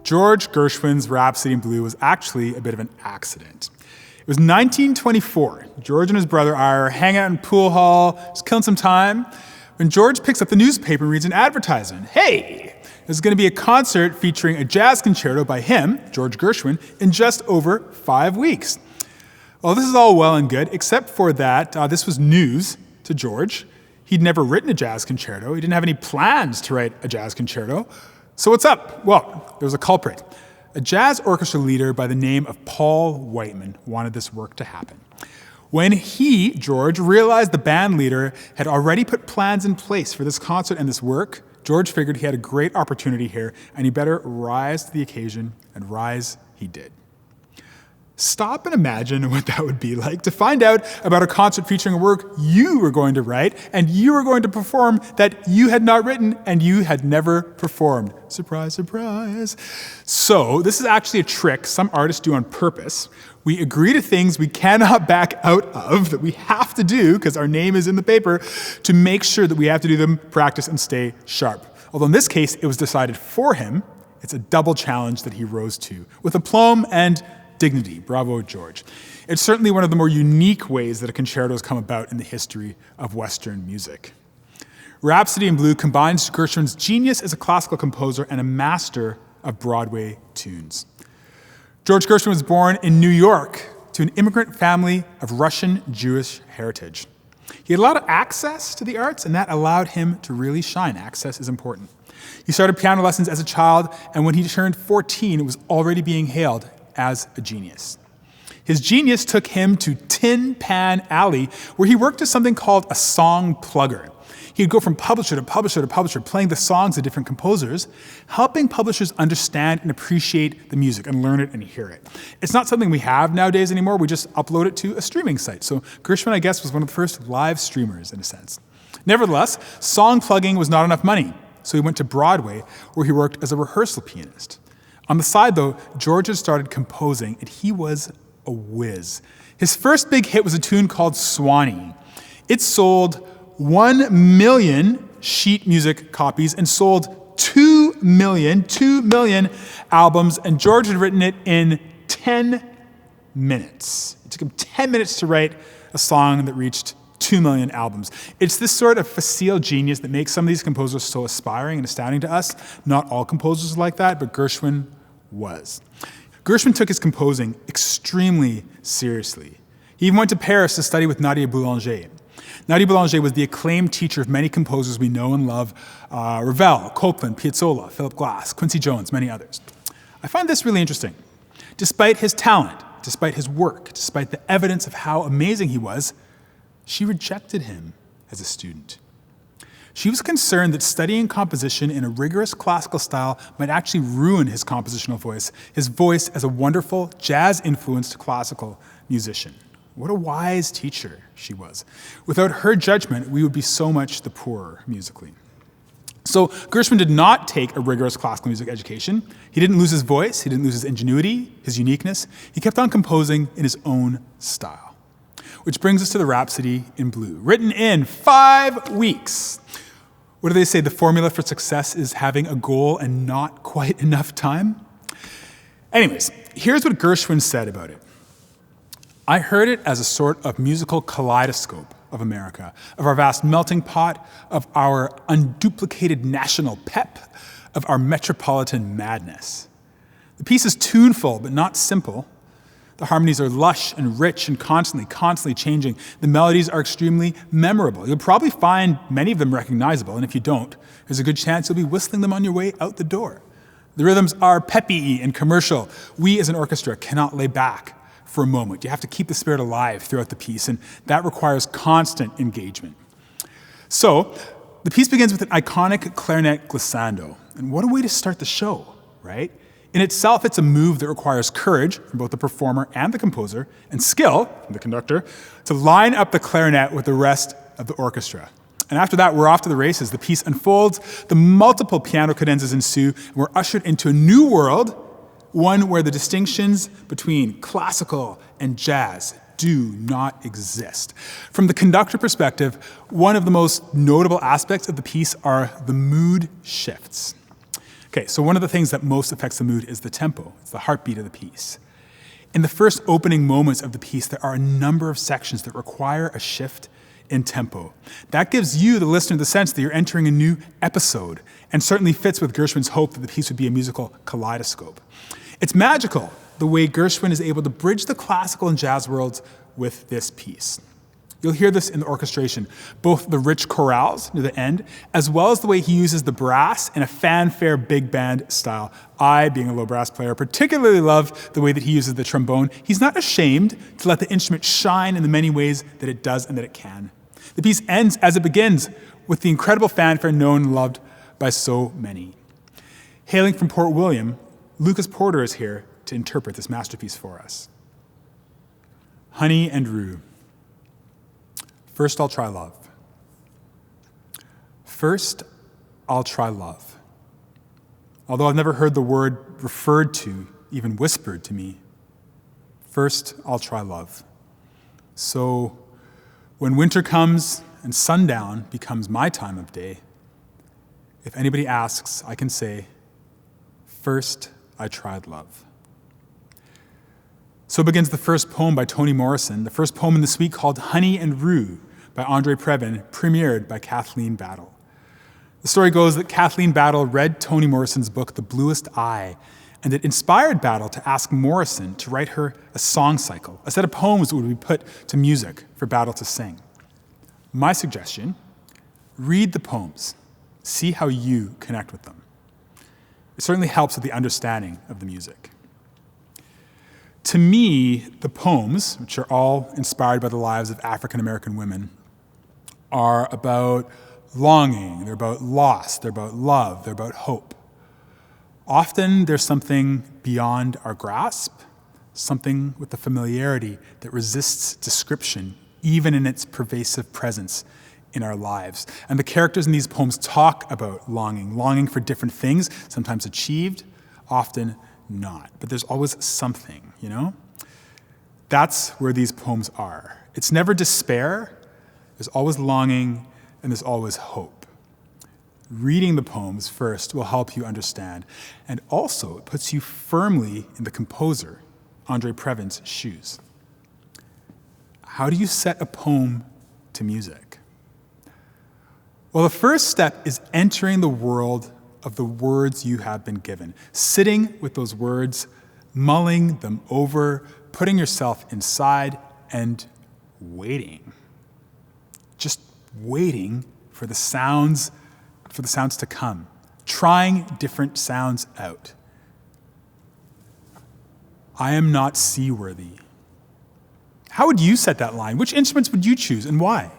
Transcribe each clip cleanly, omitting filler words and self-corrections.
George Gershwin's Rhapsody in Blue was actually a bit of an accident. It was 1924. George and his brother are hanging out in pool hall, just killing some time, when George picks up the newspaper and reads an advertisement. Hey, there's going to be a concert featuring a jazz concerto by him, George Gershwin, in just over 5 weeks. Well, this is all well and good, except for that this was news to George. He'd never written a jazz concerto. He didn't have any plans to write a jazz concerto. So what's up? Well, there was a culprit. A jazz orchestra leader by the name of Paul Whiteman wanted this work to happen. When he, George, realized the band leader had already put plans in place for this concert and this work, George figured he had a great opportunity here, and he better rise to the occasion, and rise he did. Stop and imagine what that would be like to find out about a concert featuring a work you were going to write and you were going to perform that you had not written and you had never performed. Surprise, surprise. So this is actually a trick some artists do on purpose. We agree to things we cannot back out of, that we have to do because our name is in the paper, to make sure that we have to do them, practice, and stay sharp. Although in this case, it was decided for him. It's a double challenge that he rose to with aplomb and dignity. Bravo, George. It's certainly one of the more unique ways that a concerto has come about in the history of Western music. Rhapsody in Blue combines Gershwin's genius as a classical composer and a master of Broadway tunes. George Gershwin was born in New York to an immigrant family of Russian Jewish heritage. He had a lot of access to the arts, and that allowed him to really shine. Access is important. He started piano lessons as a child, and when he turned 14, it was already being hailed as a genius. His genius took him to Tin Pan Alley, where he worked as something called a song plugger. He'd go from publisher to publisher to publisher, playing the songs of different composers, helping publishers understand and appreciate the music and learn it and hear it. It's not something we have nowadays anymore. We just upload it to a streaming site. So Gershwin, I guess, was one of the first live streamers in a sense. Nevertheless, song plugging was not enough money, so he went to Broadway, where he worked as a rehearsal pianist. On the side, though, George had started composing, and he was a whiz. His first big hit was a tune called Swanee. It sold 1 million sheet music copies and sold 2 million albums, and George had written it in 10 minutes. It took him 10 minutes to write a song that reached 2 million albums. It's this sort of facile genius that makes some of these composers so aspiring and astounding to us. Not all composers are like that, but Gershwin was. Gershwin took his composing extremely seriously. He even went to Paris to study with Nadia Boulanger. Nadia Boulanger was the acclaimed teacher of many composers we know and love, Ravel, Copland, Piazzolla, Philip Glass, Quincy Jones, many others. I find this really interesting. Despite his talent, despite his work, despite the evidence of how amazing he was, she rejected him as a student. She was concerned that studying composition in a rigorous classical style might actually ruin his compositional voice, his voice as a wonderful, jazz-influenced classical musician. What a wise teacher she was. Without her judgment, we would be so much the poorer musically. So Gershwin did not take a rigorous classical music education. He didn't lose his voice, he didn't lose his ingenuity, his uniqueness. He kept on composing in his own style. Which brings us to the Rhapsody in Blue, written in 5 weeks. What do they say? The formula for success is having a goal and not quite enough time? Anyways, here's what Gershwin said about it. I heard it as a sort of musical kaleidoscope of America, of our vast melting pot, of our unduplicated national pep, of our metropolitan madness. The piece is tuneful, but not simple. The harmonies are lush and rich and constantly changing. The melodies are extremely memorable. You'll probably find many of them recognizable, and if you don't, there's a good chance you'll be whistling them on your way out the door. The rhythms are peppy and commercial. We as an orchestra cannot lay back for a moment. You have to keep the spirit alive throughout the piece, and that requires constant engagement. So, the piece begins with an iconic clarinet glissando, and what a way to start the show, right? In itself, it's a move that requires courage from both the performer and the composer, and skill from the conductor, to line up the clarinet with the rest of the orchestra. And after that, we're off to the races. The piece unfolds, the multiple piano cadenzas ensue, and we're ushered into a new world, one where the distinctions between classical and jazz do not exist. From the conductor perspective, one of the most notable aspects of the piece are the mood shifts. Okay, so one of the things that most affects the mood is the tempo. It's the heartbeat of the piece. In the first opening moments of the piece, there are a number of sections that require a shift in tempo. That gives you, the listener, the sense that you're entering a new episode, and certainly fits with Gershwin's hope that the piece would be a musical kaleidoscope. It's magical, the way Gershwin is able to bridge the classical and jazz worlds with this piece. You'll hear this in the orchestration, both the rich chorales near the end, as well as the way he uses the brass in a fanfare big band style. I, being a low brass player, particularly love the way that he uses the trombone. He's not ashamed to let the instrument shine in the many ways that it does and that it can. The piece ends as it begins with the incredible fanfare known and loved by so many. Hailing from Port William, Lucas Porter is here to interpret this masterpiece for us. Honey and Rue. First, I'll try love. First, I'll try love. Although I've never heard the word referred to, even whispered to me, first, I'll try love. So, when winter comes and sundown becomes my time of day, if anybody asks, I can say, first, I tried love. So begins the first poem by Toni Morrison, the first poem in the suite called Honey and Rue by André Previn, premiered by Kathleen Battle. The story goes that Kathleen Battle read Toni Morrison's book, The Bluest Eye, and it inspired Battle to ask Morrison to write her a song cycle, a set of poems that would be put to music for Battle to sing. My suggestion, read the poems, see how you connect with them. It certainly helps with the understanding of the music. To me, the poems, which are all inspired by the lives of African-American women, are about longing, they're about loss, they're about love, they're about hope. Often there's something beyond our grasp, something with the familiarity that resists description, even in its pervasive presence in our lives. And the characters in these poems talk about longing for different things, sometimes achieved, often not. But there's always something, you know? That's where these poems are. It's never despair, there's always longing, and there's always hope. Reading the poems first will help you understand, and also it puts you firmly in the composer, André Previn's shoes. How do you set a poem to music? Well, the first step is entering the world of the words you have been given, sitting with those words, mulling them over, putting yourself inside, and waiting. Just waiting for the sounds to come, trying different sounds out. I am not seaworthy. How would you set that line? Which instruments would you choose and why?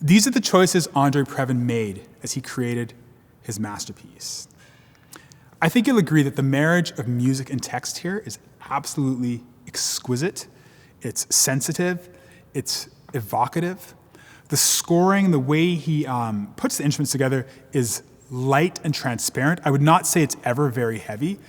These are the choices André Previn made as he created his masterpiece. I think you'll agree that the marriage of music and text here is absolutely exquisite. It's sensitive. It's evocative. The scoring, the way he puts the instruments together is light and transparent. I would not say it's ever very heavy.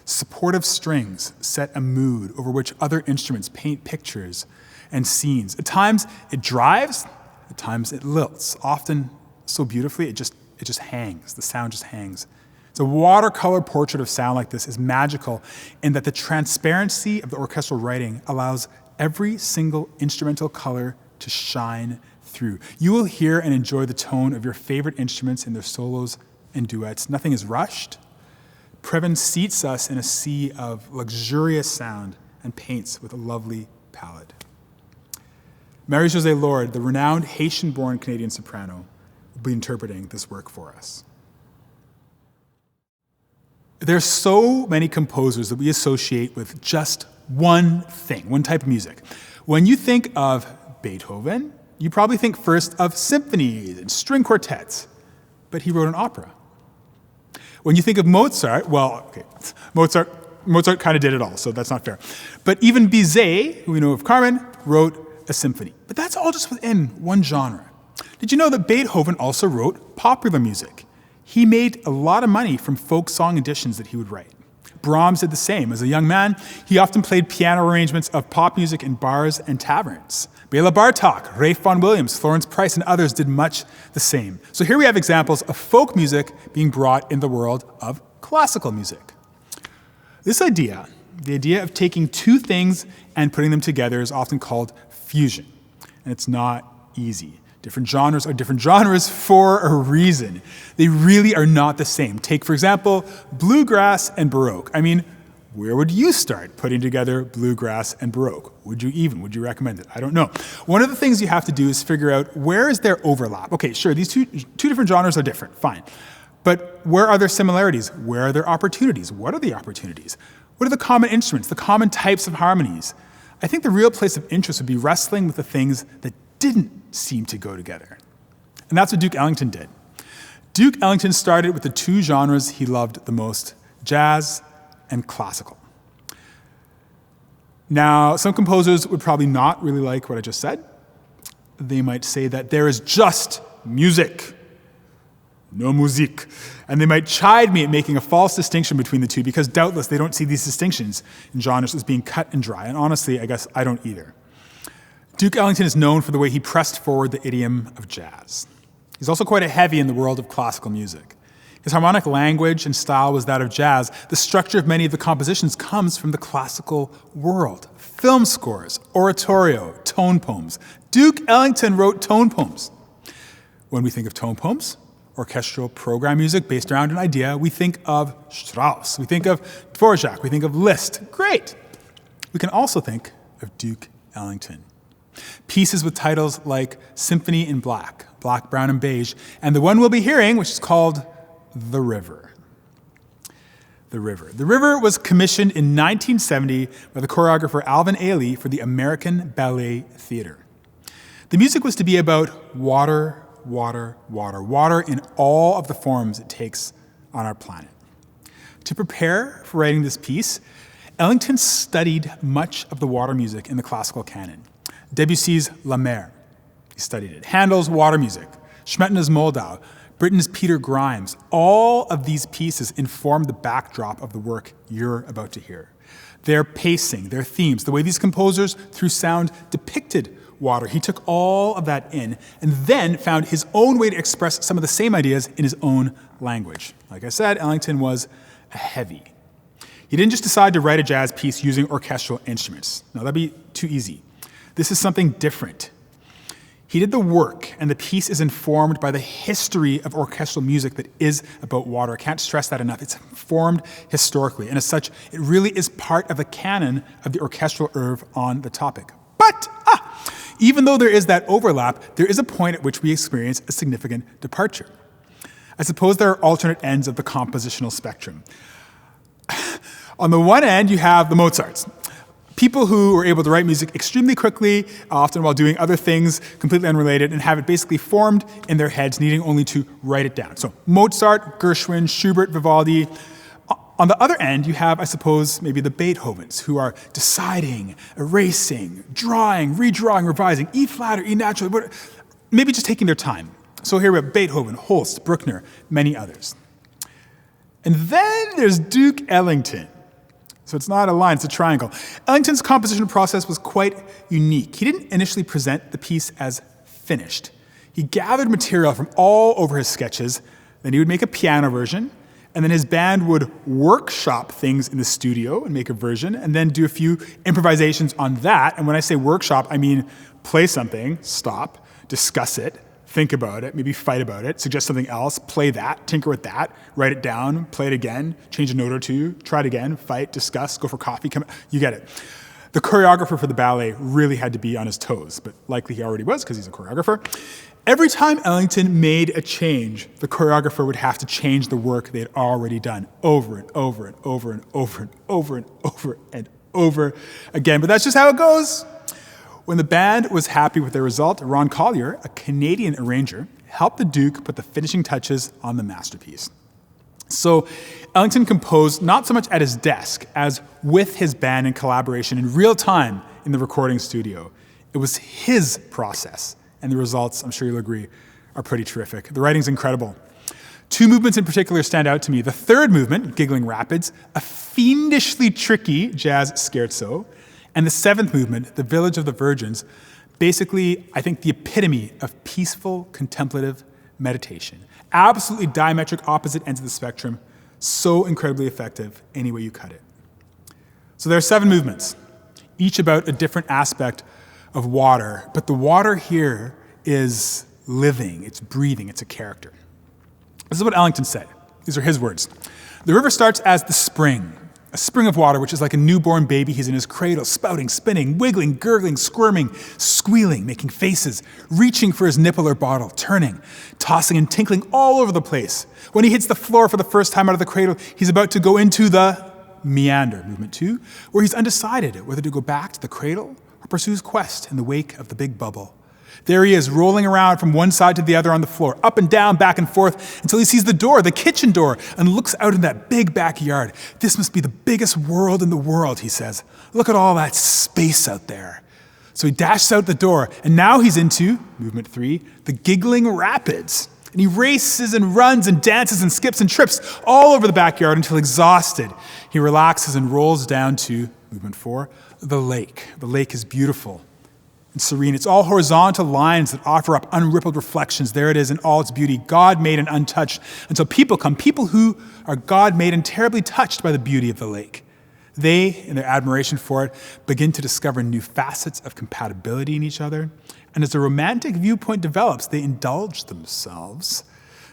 Supportive strings set a mood over which other instruments paint pictures and scenes. At times it drives, at times it lilts, often so beautifully it just hangs. The sound just hangs. So a watercolor portrait of sound like this is magical in that the transparency of the orchestral writing allows every single instrumental color to shine through. You will hear and enjoy the tone of your favorite instruments in their solos and duets. Nothing is rushed. Previn seats us in a sea of luxurious sound and paints with a lovely palette. Marie-Josée Lord, the renowned Haitian-born Canadian soprano, will be interpreting this work for us. There's so many composers that we associate with just one thing, one type of music. When you think of Beethoven, you probably think first of symphonies and string quartets, but he wrote an opera. When you think of Mozart, Mozart kind of did it all, so that's not fair. But even Bizet, who we know of Carmen, wrote a symphony. But that's all just within one genre. Did you know that Beethoven also wrote popular music? He made a lot of money from folk song editions that he would write. Brahms did the same. As a young man, he often played piano arrangements of pop music in bars and taverns. Bela Bartok, Ralph Vaughan Williams, Florence Price, and others did much the same. So here we have examples of folk music being brought in the world of classical music. This idea, the idea of taking two things and putting them together, is often called fusion. And it's not easy. Different genres are different genres for a reason. They really are not the same. Take, for example, bluegrass and Baroque. I mean, where would you start putting together bluegrass and Baroque? Would you recommend it? I don't know. One of the things you have to do is figure out where is their overlap. Okay, sure, these two different genres are different, fine. But where are their similarities? Where are their opportunities? What are the opportunities? What are the common instruments, the common types of harmonies? I think the real place of interest would be wrestling with the things that didn't seem to go together. And that's what Duke Ellington did. Duke Ellington started with the two genres he loved the most, jazz and classical. Now, some composers would probably not really like what I just said. They might say that there is just music, no musique. And they might chide me at making a false distinction between the two because doubtless they don't see these distinctions in genres as being cut and dry. And honestly, I guess I don't either. Duke Ellington is known for the way he pressed forward the idiom of jazz. He's also quite a heavy in the world of classical music. His harmonic language and style was that of jazz. The structure of many of the compositions comes from the classical world. Film scores, oratorio, tone poems. Duke Ellington wrote tone poems. When we think of tone poems, orchestral program music based around an idea, we think of Strauss, we think of Dvorak, we think of Liszt. Great. We can also think of Duke Ellington. Pieces with titles like Symphony in Black, Black, Brown, and Beige, and the one we'll be hearing, which is called The River. The River. The River was commissioned in 1970 by the choreographer Alvin Ailey for the American Ballet Theatre. The music was to be about water, water, water, water in all of the forms it takes on our planet. To prepare for writing this piece, Ellington studied much of the water music in the classical canon. Debussy's La Mer, he studied it. Handel's water music, Smetana's Moldau, Britain's Peter Grimes. All of these pieces inform the backdrop of the work you're about to hear. Their pacing, their themes, the way these composers, through sound, depicted water. He took all of that in and then found his own way to express some of the same ideas in his own language. Like I said, Ellington was a heavy. He didn't just decide to write a jazz piece using orchestral instruments. No, that'd be too easy. This is something different. He did the work, and the piece is informed by the history of orchestral music that is about water. I can't stress that enough. It's informed historically, and as such, it really is part of the canon of the orchestral oeuvre on the topic. But, even though there is that overlap, there is a point at which we experience a significant departure. I suppose there are alternate ends of the compositional spectrum. On the one end, you have the Mozarts. People who were able to write music extremely quickly, often while doing other things completely unrelated, and have it basically formed in their heads, needing only to write it down. So Mozart, Gershwin, Schubert, Vivaldi. On the other end, you have, I suppose, maybe the Beethovens, who are deciding, erasing, drawing, redrawing, revising, E flat or E natural, but maybe just taking their time. So here we have Beethoven, Holst, Bruckner, many others. And then there's Duke Ellington. So it's not a line, it's a triangle. Ellington's composition process was quite unique. He didn't initially present the piece as finished. He gathered material from all over his sketches, then he would make a piano version, and then his band would workshop things in the studio and make a version, and then do a few improvisations on that. And when I say workshop, I mean play something, stop, discuss it, think about it, maybe fight about it, suggest something else, play that, tinker with that, write it down, play it again, change a note or two, try it again, fight, discuss, go for coffee, you get it. The choreographer for the ballet really had to be on his toes, but likely he already was because he's a choreographer. Every time Ellington made a change, the choreographer would have to change the work they had already done over and over and over and over and over and over and over again. But that's just how it goes. When the band was happy with their result, Ron Collier, a Canadian arranger, helped the Duke put the finishing touches on the masterpiece. So Ellington composed not so much at his desk as with his band in collaboration in real time in the recording studio. It was his process, and the results, I'm sure you'll agree, are pretty terrific. The writing's incredible. Two movements in particular stand out to me. The third movement, Giggling Rapids, a fiendishly tricky jazz scherzo, and the seventh movement, The Village of the Virgins, basically, I think, the epitome of peaceful, contemplative meditation. Absolutely diametric opposite ends of the spectrum, So incredibly effective any way you cut it. So there are 7 movements, each about a different aspect of water, but the water here is living, it's breathing, it's a character. This is what Ellington said. These are his words. The river starts as the spring, a spring of water, which is like a newborn baby. He's in his cradle, spouting, spinning, wiggling, gurgling, squirming, squealing, making faces, reaching for his nipple or bottle, turning, tossing and tinkling all over the place. When he hits the floor for the first time out of the cradle, he's about to go into the meander, movement 2, where he's undecided whether to go back to the cradle or pursue his quest in the wake of the big bubble. There he is, rolling around from one side to the other on the floor, up and down, back and forth, until he sees the door, the kitchen door, and looks out in that big backyard. This must be the biggest world in the world, he says. Look at all that space out there. So he dashes out the door, and now he's into, movement 3, the giggling rapids. And he races and runs and dances and skips and trips all over the backyard until exhausted. He relaxes and rolls down to, movement 4, the lake. The lake is beautiful and serene. It's all horizontal lines that offer up unrippled reflections. There it is in all its beauty, God-made and untouched, until people come, people who are God-made and terribly touched by the beauty of the lake. They, in their admiration for it, begin to discover new facets of compatibility in each other. And as the romantic viewpoint develops, they indulge themselves.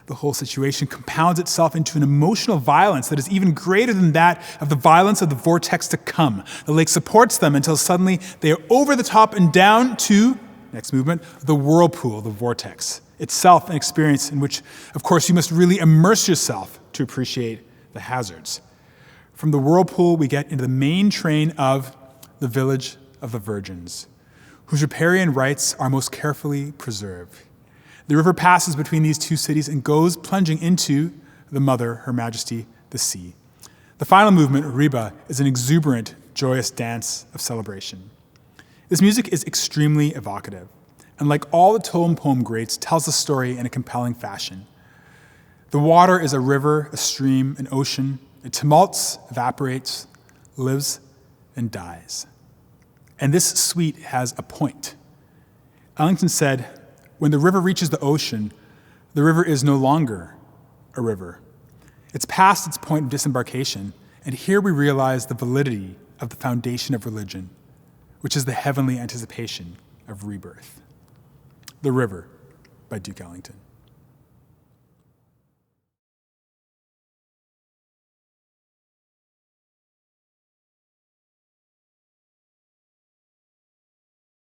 The whole situation compounds itself into an emotional violence that is even greater than that of the violence of the vortex to come. The lake supports them until suddenly they are over the top and down to, next movement, the whirlpool, the vortex. Itself an experience in which, of course, you must really immerse yourself to appreciate the hazards. From the whirlpool, we get into the main train of the village of the virgins, whose riparian rights are most carefully preserved. The river passes between these 2 cities and goes plunging into the mother, Her Majesty, the sea. The final movement, Riba, is an exuberant, joyous dance of celebration. This music is extremely evocative, and like all the tone poem greats, tells the story in a compelling fashion. The water is a river, a stream, an ocean. It tumults, evaporates, lives, and dies. And this suite has a point. Ellington said, when the river reaches the ocean, the river is no longer a river. It's past its point of disembarkation, and here we realize the validity of the foundation of religion, which is the heavenly anticipation of rebirth. The River by Duke Ellington.